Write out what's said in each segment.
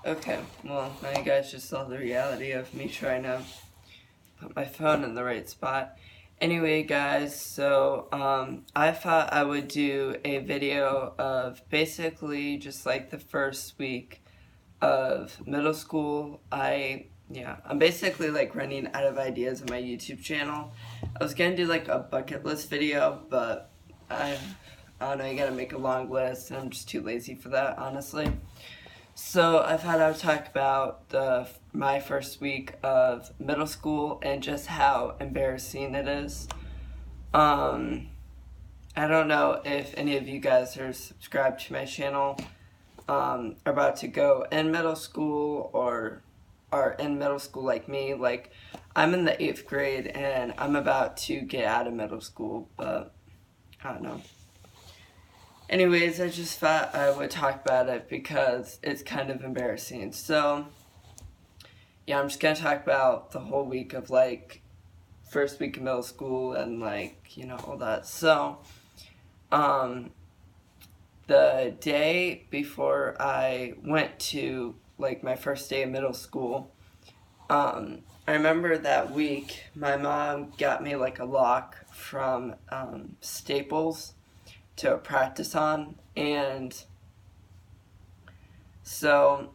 Okay, well, now you guys just saw the reality of me trying to put my phone in the right spot. Anyway, guys, so I thought I would do a video of basically just like the first week of middle school. I'm basically like running out of ideas on my YouTube channel. I was gonna do like a bucket list video, but I don't know, you gotta make a long list, and I'm just too lazy for that, honestly. So I thought I would talk about my first week of middle school and just how embarrassing it is. Um, I don't know if any of you guys are subscribed to my channel, are about to go in middle school or are in middle school like me. Like, I'm in the 8th grade and I'm about to get out of middle school, but I don't know. Anyways, I just thought I would talk about it because it's kind of embarrassing. So, yeah, I'm just gonna talk about the whole week of like first week of middle school and like, all that. So, the day before I went to like my first day of middle school, I remember that week my mom got me like a lock from Staples to practice on, and so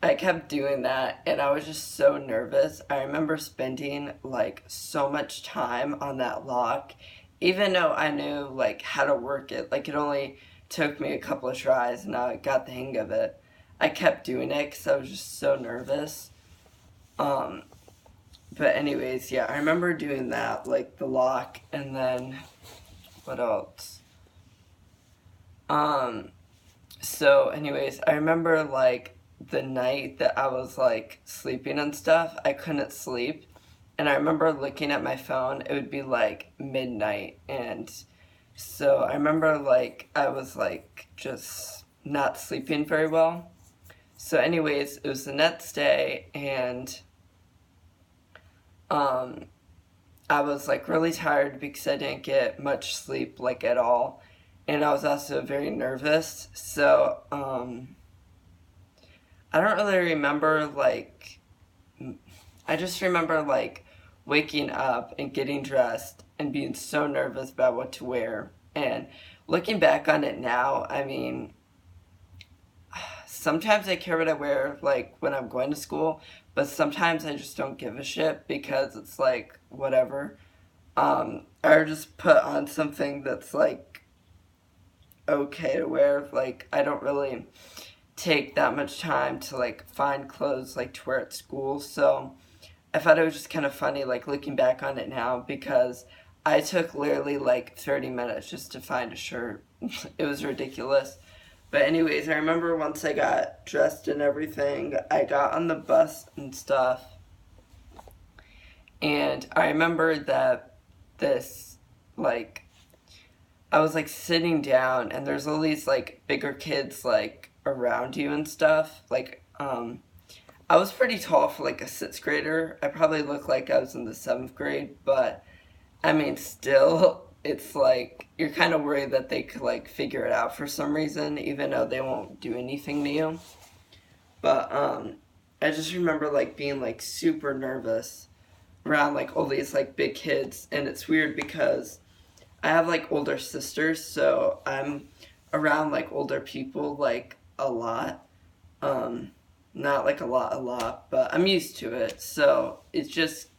I kept doing that and I was just so nervous. I remember spending like so much time on that lock, even though I knew like how to work it. Like, it only took me a couple of tries and I got the hang of it. I kept doing it because I was just so nervous. um but anyways, yeah, I remember doing that, like the lock, and then what else? So anyways, I remember like the night that I was like sleeping and stuff, I couldn't sleep. And I remember looking at my phone, it would be like midnight. And so I remember like I was like just not sleeping very well. So anyways, it was the next day, and um I was like really tired because I didn't get much sleep like at all. And I was also very nervous. So I don't really remember like, I just remember like waking up and getting dressed and being so nervous about what to wear. And looking back on it now, I mean, sometimes I care what I wear like when I'm going to school, but sometimes I just don't give a shit because it's like whatever. Or just put on something that's like okay to wear. Like, I don't really take that much time to like find clothes like to wear at school. So I thought it was just kind of funny like looking back on it now, because I took literally like 30 minutes just to find a shirt. It was ridiculous. But anyways, I remember once I got dressed and everything, I got on the bus and stuff. And I remember that this, like, I was like sitting down and there's all these like bigger kids like around you and stuff. Like, I was pretty tall for like a 6th grader. I probably looked like I was in the 7th grade, but I mean, still, it's like you're kind of worried that they could like figure it out for some reason, even though they won't do anything to you. But I just remember like being like super nervous around like all these like big kids, and it's weird because I have like older sisters, so I'm around like older people like a lot. Not like a lot, but I'm used to it. So it's just,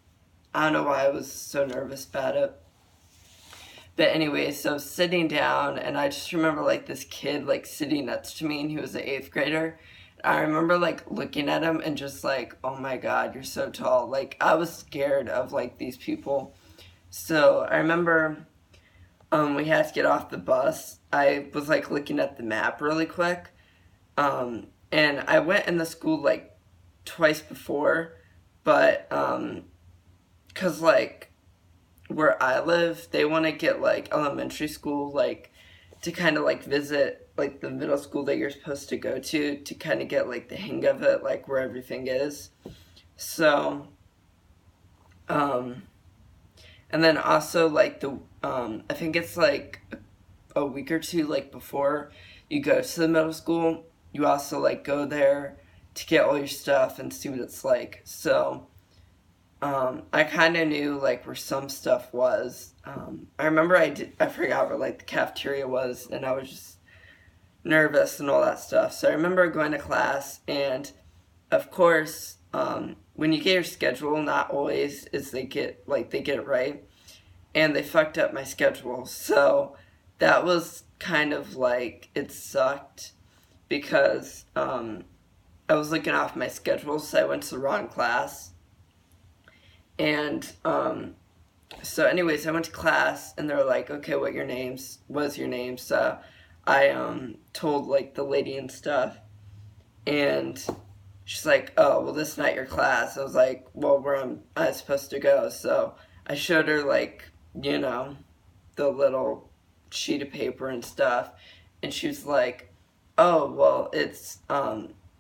I don't know why I was so nervous about it. But anyway, so sitting down, and I just remember like this kid like sitting next to me, and he was an 8th grader. I remember like looking at him and just like, oh my god, you're so tall. Like, I was scared of like these people. So I remember we had to get off the bus. I was like looking at the map really quick. And I went in the school like twice before, but cause like where I live, they want to get like elementary school like to kind of like visit like the middle school that you're supposed to go to kind of get like the hang of it, like where everything is. So, and then also like I think it's like a week or two like before you go to the middle school, you also like go there to get all your stuff and see what it's like. So I kind of knew like where some stuff was. I remember I forgot where like the cafeteria was, and I was just nervous and all that stuff. So I remember going to class, and of course, when you get your schedule, not always is they get it right, and they fucked up my schedule. So that was kind of like, it sucked because I was looking off my schedule, so I went to the wrong class. And so anyways, I went to class, and they were like, okay, what was your name? So I told like the lady and stuff, and she's like, oh, well, this is not your class. I was like, well, where am I supposed to go? So I showed her like, the little sheet of paper and stuff, and she was like, oh, well, it's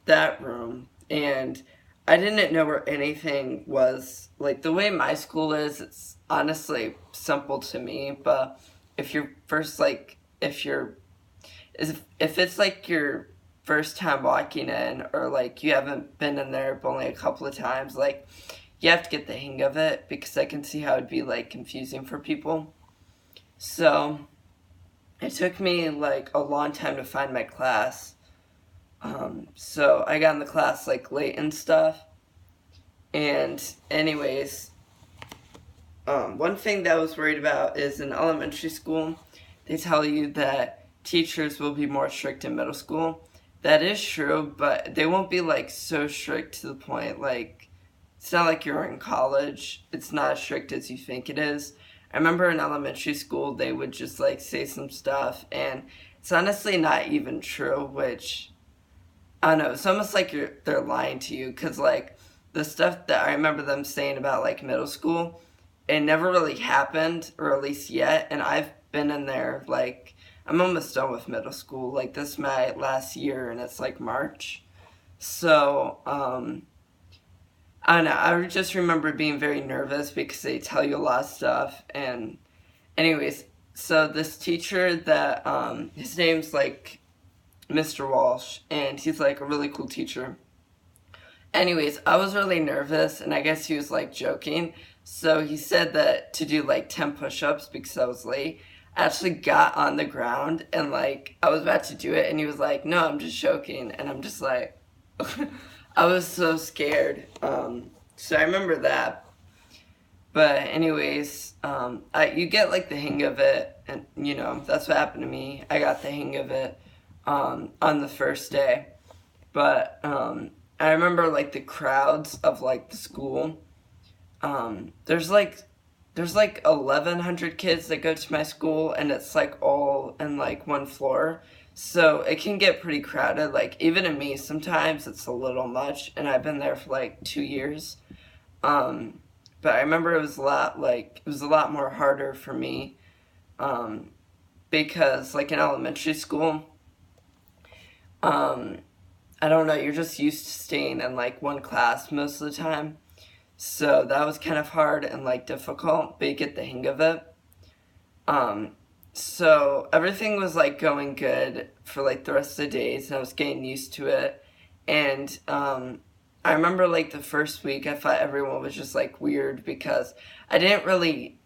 that room. And I didn't know where anything was. Like, the way my school is, it's honestly simple to me, but if you're first, like, if it's like your first time walking in, or like you haven't been in there but only a couple of times, like, you have to get the hang of it, because I can see how it'd be like confusing for people. So it took me like a long time to find my class. So I got in the class like late and stuff. And anyways, one thing that I was worried about is in elementary school, they tell you that teachers will be more strict in middle school. That is true, but they won't be like so strict to the point, like, it's not like you're in college. It's not as strict as you think it is. I remember in elementary school, they would just like say some stuff, and it's honestly not even true, which, I don't know, it's almost like they're lying to you, because like the stuff that I remember them saying about like middle school, it never really happened, or at least yet, and I've been in there, like, I'm almost done with middle school. Like, this is my last year, and it's like March. So, I don't know, I just remember being very nervous because they tell you a lot of stuff. And anyways, so this teacher that, his name's like Mr. Walsh, and he's like a really cool teacher. Anyways, I was really nervous, and I guess he was like joking. So he said that to do like 10 push-ups because I was late. I actually got on the ground, and like I was about to do it, and he was like, no, I'm just joking. And I'm just like, I was so scared. So I remember that. But anyways, you get like the hang of it, and that's what happened to me. I got the hang of it on the first day. But I remember like the crowds of like the school. There's like 1,100 kids that go to my school, and it's like all in like one floor. So it can get pretty crowded. Like, even to me, sometimes it's a little much, and I've been there for like 2 years. But I remember it was a lot more harder for me, because like in elementary school, I don't know, you're just used to staying in like one class most of the time. So that was kind of hard and like difficult, but you get the hang of it. So everything was like going good for like the rest of the days, and I was getting used to it. And I remember like the first week, I thought everyone was just like weird, because I didn't really,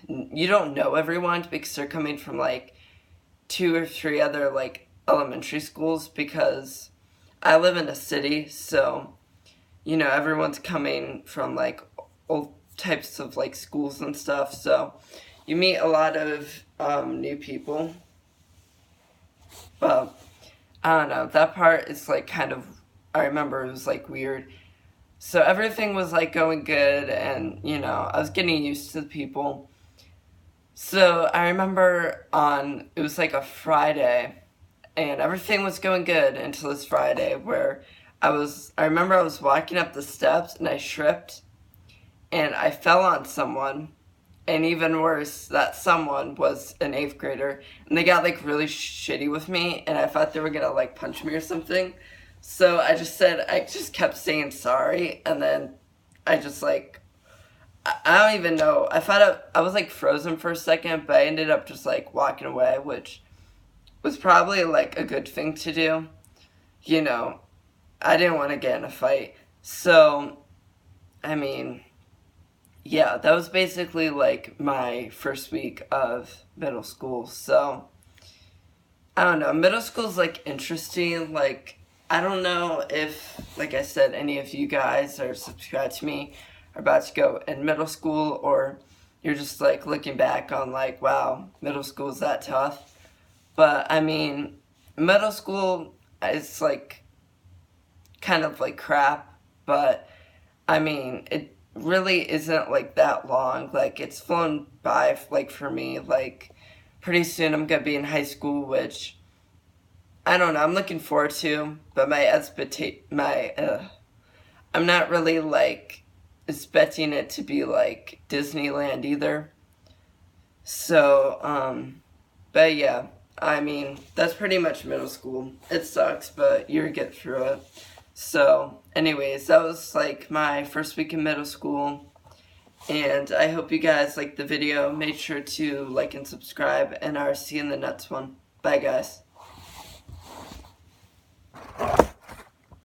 you don't know everyone because they're coming from like 2 or 3 other like elementary schools, because I live in a city, so everyone's coming from like all types of like schools and stuff, so you meet a lot of new people. But I don't know, that part is like kind of, I remember it was like weird. So everything was like going good, and I was getting used to the people. So I remember it was like a Friday, and everything was going good until this Friday, where I remember I was walking up the steps, and I tripped, and I fell on someone, and even worse, that someone was an 8th grader, and they got like really shitty with me, and I thought they were gonna like punch me or something. So I just kept saying sorry, and then I just like, I don't even know, I was like frozen for a second, but I ended up just like walking away, which was probably like a good thing to do. I didn't want to get in a fight. So, I mean, yeah, that was basically like my first week of middle school. So, I don't know. Middle school's like interesting. Like, I don't know if, like I said, any of you guys are subscribed to me are about to go in middle school, or you're just like looking back on like, wow, middle school's that tough. But I mean, middle school is like kind of like crap, but I mean, it really isn't like that long. Like, it's flown by, like, for me. Like, pretty soon I'm gonna be in high school, which I don't know. I'm looking forward to, but I'm not really like expecting it to be like Disneyland either. So, but yeah, I mean, that's pretty much middle school. It sucks, but you get through it. So, anyways, that was like my first week in middle school. And I hope you guys liked the video. Make sure to like and subscribe, and I'll see you in the next one. Bye, guys.